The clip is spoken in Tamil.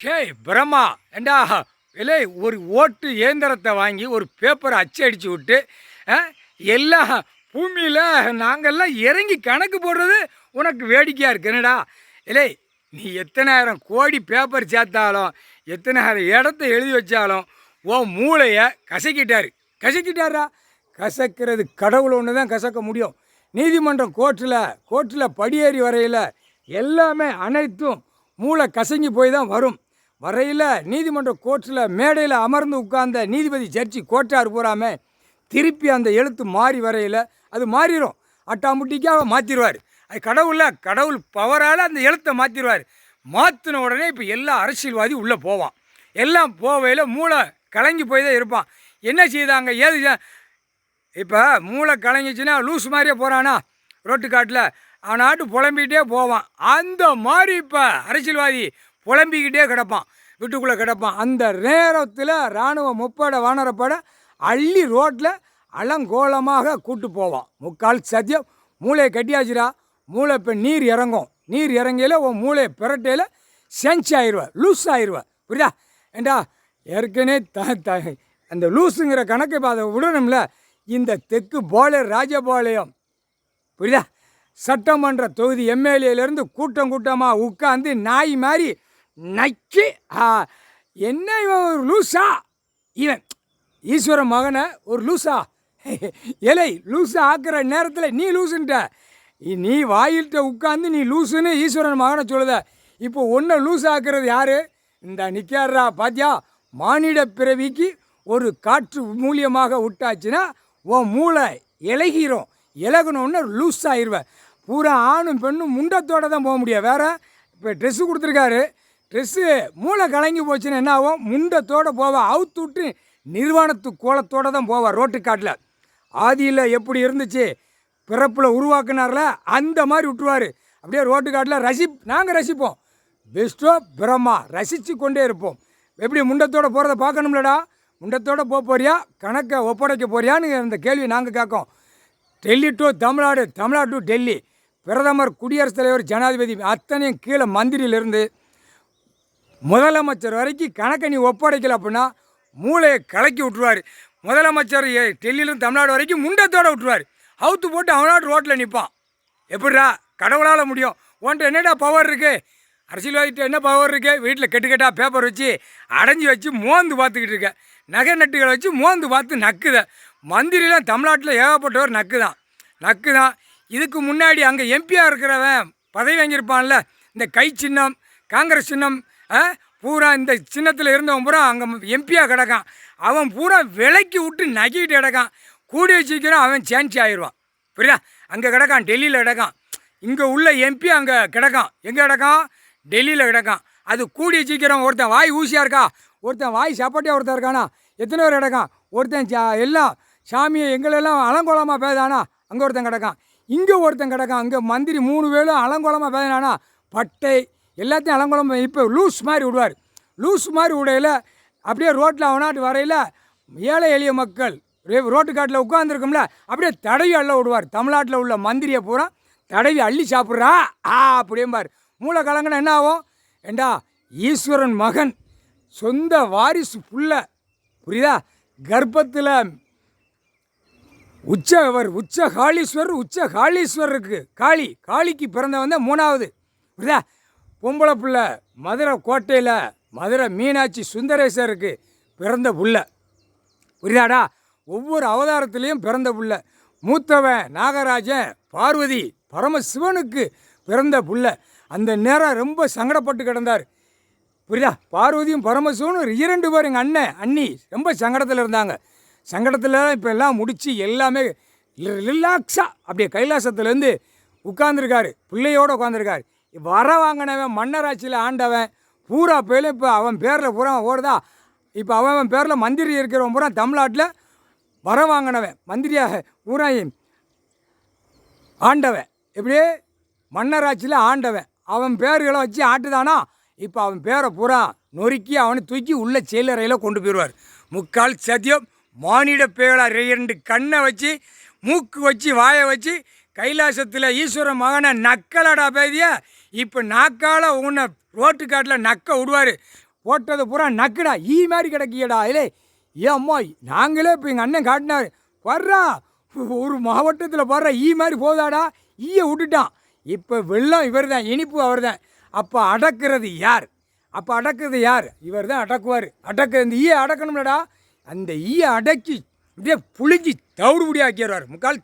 டேய் பிரம்மா ஏண்டா இல்லை ஒரு ஓட்டு இயந்திரத்தை வாங்கி ஒரு பேப்பரை அச்சு அடித்து விட்டு ஆ, எல்லா பூமியில் நாங்கள்லாம் இறங்கி கணக்கு போடுறது உனக்கு வேடிக்கையாக இருக்குன்னுடா இல்லை நீ எத்தனாயிரம் கோடி பேப்பர் சேர்த்தாலும் எத்தனாயிரம் இடத்த எழுதி வச்சாலும் உன் மூளையை கசக்கிட்டாரா கசக்கிறது கடவுள் ஒன்று தான் கசக்க முடியும். நீதிமன்றம் கோர்ட்டில் படியேறி வரையில் எல்லாமே அனைத்தும் மூளை கசங்கி போய் தான் வரும். வரையில் நீதிமன்ற கோர்ட்டில் மேடையில் அமர்ந்து உட்கார்ந்த நீதிபதி ஜட்ஜி கோட்டார் பூராமே திருப்பி அந்த எழுத்து மாறி வரையில் அது மாறிடும். அட்டாமுட்டிக்காக மாற்றிடுவார். அது கடவுள் பவரால் அந்த எழுத்தை மாற்றிடுவார். மாற்றின உடனே இப்போ எல்லா அரசியல்வாதி உள்ளே போவான். எல்லாம் போவையில் மூளை கலங்கி போய் தான் இருப்பான். என்ன செய்தாங்க ஏது இப்போ மூளை கலங்கிச்சுன்னா லூஸ் மாதிரியே போகிறானா ரோட்டு காட்டில் அவனாட்டு புலம்பிக்கிட்டே போவான். அந்த மாதிரி இப்போ அரசியல்வாதி புலம்பிக்கிட்டே கிடப்பான், வீட்டுக்குள்ளே கிடப்பான். அந்த நேரத்தில் இராணுவ முப்படை வானரப்படை அள்ளி ரோட்டில் அலங்கோலமாக கூட்டு போவான். முக்கால் சத்தியம் மூளையை கட்டியாச்சுரா. மூளை இப்போ நீர் இறங்கும். நீர் இறங்கையில் உன் மூளையை பிரட்டையில் சென்ச் ஆயிடுவேன், லூஸ் ஆயிடுவேன். புரியுதா? ஏண்டா ஏற்கனவே அந்த லூஸுங்கிற கணக்கு இப்போ அதை விடணும்ல. இந்த தெற்கு ராஜபாளையம் புரியுதா சட்டமன்ற தொகுதி எம்எல்ஏலேருந்து கூட்டமாக உட்காந்து நாய் மாதிரி நக்கி என்ன இவன் ஒரு லூஸா, இவன் ஈஸ்வரன் மகனை ஒரு லூஸா இலை லூஸா ஆக்குற நேரத்தில் நீ லூசுன்ட்ட நீ வாயில்கிட்ட உட்காந்து நீ லூசுன்னு ஈஸ்வரன் மகனை சொல்லுத. இப்போ ஒன்றை லூஸ் ஆக்குறது யார்? இந்த நிற்காரா பாத்தியா? மானிட பிறவிக்கு ஒரு காற்று மூலியமாக விட்டாச்சுன்னா உன் மூளை இலகிரும். இலகணுன்னு லூஸ் ஆயிடுவேன். பூரா ஆணும் பெண்ணும் முண்டத்தோடு தான் போக முடியும். வேறு இப்போ ட்ரெஸ்ஸு கொடுத்துருக்காரு, ட்ரெஸ்ஸு மூளை கலங்கி போச்சுன்னா என்ன ஆகும்? முண்டத்தோடு போவாள். அவுத்து விட்டு நிர்வாணத்து கோலத்தோடு தான் போவாள் ரோட்டு காட்டில். ஆதியில் எப்படி இருந்துச்சு பிறப்பில் உருவாக்குனார்ல அந்த மாதிரி விட்டுருவார். அப்படியே ரோட்டு காட்டில் நாங்கள் ரசிப்போம். பெஸ்ட்டோ பிரம்மா ரசித்து கொண்டே இருப்போம். எப்படி முண்டத்தோடு போகிறத பார்க்கணும்லடா. முண்டத்தோடு போறியா, கணக்கை ஒப்படைக்க போறியான்னு அந்த கேள்வி நாங்கள் கேட்கோம். டெல்லி டு தமிழ்நாடு, தமிழ்நாடு டு டெல்லி, பிரதமர், குடியரசுத் தலைவர், ஜனாதிபதி அத்தனையும் கீழே மந்திரியிலிருந்து முதலமைச்சர் வரைக்கும் கணக்கை நீ ஒப்படைக்கல அப்படின்னா மூளையை கலக்கி விட்ருவார். முதலமைச்சர் டெல்லியிலும் தமிழ்நாடு வரைக்கும் முண்டத்தோடு விட்டுருவார். அவுத்து போட்டு அவனாட்டு ரோட்டில் நிற்பான். எப்படிடா கடவுளால் முடியும்? உன்ட்ட என்னடா பவர் இருக்குது? அரசியல்வாதிகிட்ட என்ன பவர் இருக்குது? வீட்டில் கெட்டுக்கெட்டாக பேப்பர் வச்சு அடைஞ்சி வச்சு மோந்து பார்த்துக்கிட்டு இருக்க. நகை நட்டுகளை வச்சு மோந்து பார்த்து நக்குத. மந்திரிலாம் தமிழ்நாட்டில் ஏகப்பட்டவர் நக்கு தான். இதுக்கு முன்னாடி அங்கே எம்பியாக இருக்கிறவன் பதவி வாங்கியிருப்பான்ல, இந்த கை சின்னம், காங்கிரஸ் சின்னம், பூரா இந்த சின்னத்தில் இருந்தவன் பூரா அங்கே எம்பியாக கிடக்கான். அவன் பூரா விலைக்கு விட்டு நக்கிட்டு கிடக்கான். கூடிய சீக்கிரம் அவன் சேஞ்ச் ஆயிடுவான். புரியுதா? அங்கே கிடக்கான், டெல்லியில் கிடக்கான். இங்கே உள்ள எம்பி அங்கே கிடக்கான். எங்கே கிடக்கான்? டெல்லியில் கிடக்கான். அது கூடிய சீக்கிரம் ஒருத்தன் வாய் ஊசியாக இருக்கா, ஒருத்தன் வாய் சாப்பாட்டியாக ஒருத்தன் இருக்கானா, எத்தனை பேர் கிடக்கான்? ஒருத்தன் எல்லாம் சாமியை எங்களெல்லாம் அலங்கோலமாக பேதானா, அங்கே ஒருத்தன் கிடக்கான். இங்கே ஒருத்தன் கிடக்கான். அங்கே மந்திரி 3 பேரும் அலங்கோலமாக பேதானா, பட்டை எல்லாத்தையும் அலங்கோலமாக. இப்போ லூஸ் மாதிரி விடுவார். லூஸ் மாதிரி விடையில் அப்படியே ரோட்டில் அவனாட்டு வரையில் ஏழை எளிய மக்கள் ரோட்டு காட்டில் உட்காந்துருக்கோம்ல, அப்படியே தடவி அள்ள விடுவார். தமிழ்நாட்டில் உள்ள மந்திரியை பூரா தடவி அள்ளி சாப்பிட்றா அப்படியேம்பார். மூளை கலங்கினா என்ன ஆகும்? ஏண்டா ஈஸ்வரன் மகன், சொந்த வாரிசு புள்ள, புரியுதா? கர்ப்பத்தில் உச்ச காளீஸ்வரருக்கு காளிக்கு பிறந்தவன் தான் 3வது. புரியுதா? பொம்பளை புள்ள மதுரை கோட்டையில் மதுரை மீனாட்சி சுந்தரேசருக்கு பிறந்த புள்ள. புரியுதாடா? ஒவ்வொரு அவதாரத்துலேயும் பிறந்த புள்ள. மூத்தவன் நாகராஜன் பார்வதி பரமசிவனுக்கு பிறந்த புள்ள. அந்த நேரம் ரொம்ப சங்கடப்பட்டு கிடந்தார். புரியுதா? பார்வதியும் பரமசிவனும் 2 பேர் எங்கள் அண்ணி ரொம்ப சங்கடத்தில் இருந்தாங்க. சங்கடத்தில் இப்போ எல்லாம் முடித்து எல்லாமே ரிலாக்ஸாக அப்படியே கைலாசத்துலேருந்து உட்காந்துருக்காரு, பிள்ளையோடு உட்காந்துருக்காரு. வர வாங்கினவன் மன்னராட்சியில் ஆண்டவன் பூரா பேரும் இப்போ அவன் பேரில் பூரா ஓடுதா. இப்போ அவன் பேரில் மந்திரி இருக்கிறவன் பூரா தமிழ்நாட்டில் வர வாங்கினவன் மந்திரியாக பூரா ஆண்டவன். எப்படியே மன்னராட்சியில் ஆண்டவன் அவன் பேர்களை வச்சு ஆட்டுதானா. இப்போ அவன் பேரை பூரா நொறுக்கி அவனை தூக்கி உள்ள செயலறையில் கொண்டு போயிடுவார். முக்கால் சத்தியம் மானிட பேர்களாக 2 கண்ணை வச்சு மூக்கு வச்சு வாயை வச்சு கைலாசத்தில் ஈஸ்வர மகனை நக்கலடா பேதிய. இப்போ நாக்கால் உன்னை ரோட்டு காட்டில் நக்க விடுவார். போட்டது பூரா நக்குடா ஈ மாதிரி கிடக்கியடா இல்லை ஏம்மா நாங்களே இப்போ எங்கள் அண்ணன் காட்டினார் வர்றா ஒரு மாவட்டத்தில் வர்ற ஈ மாதிரி போதாடா ஈயை விட்டுட்டான் இப்போ வெள்ளம் இவர் தான் இனிப்பு அவர் தான் அப்போ அடக்கிறது யார் இவர் தான் அடக்குவார் இந்த ஈயை அடக்கணும்லடா அந்த ஈயை அடக்கி இப்படியே புளிஞ்சி தவிடுபடி ஆக்கிடுவார் முக்கால்